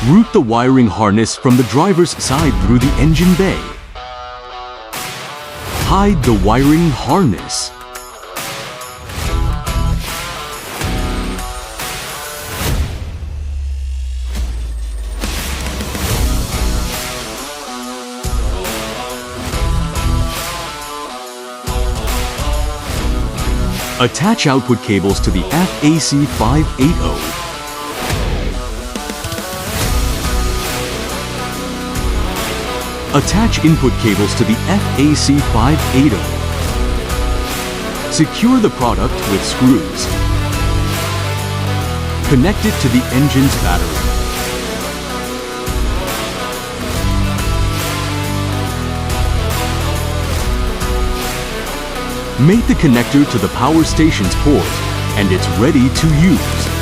Route the wiring harness from the driver's side through the engine bay. Hide the wiring harness. Attach output cables to the FAC580. Attach input cables to the FAC580. Secure the product with screws. Connect it to the engine's battery. Mate the connector to the power station's port, and it's ready to use.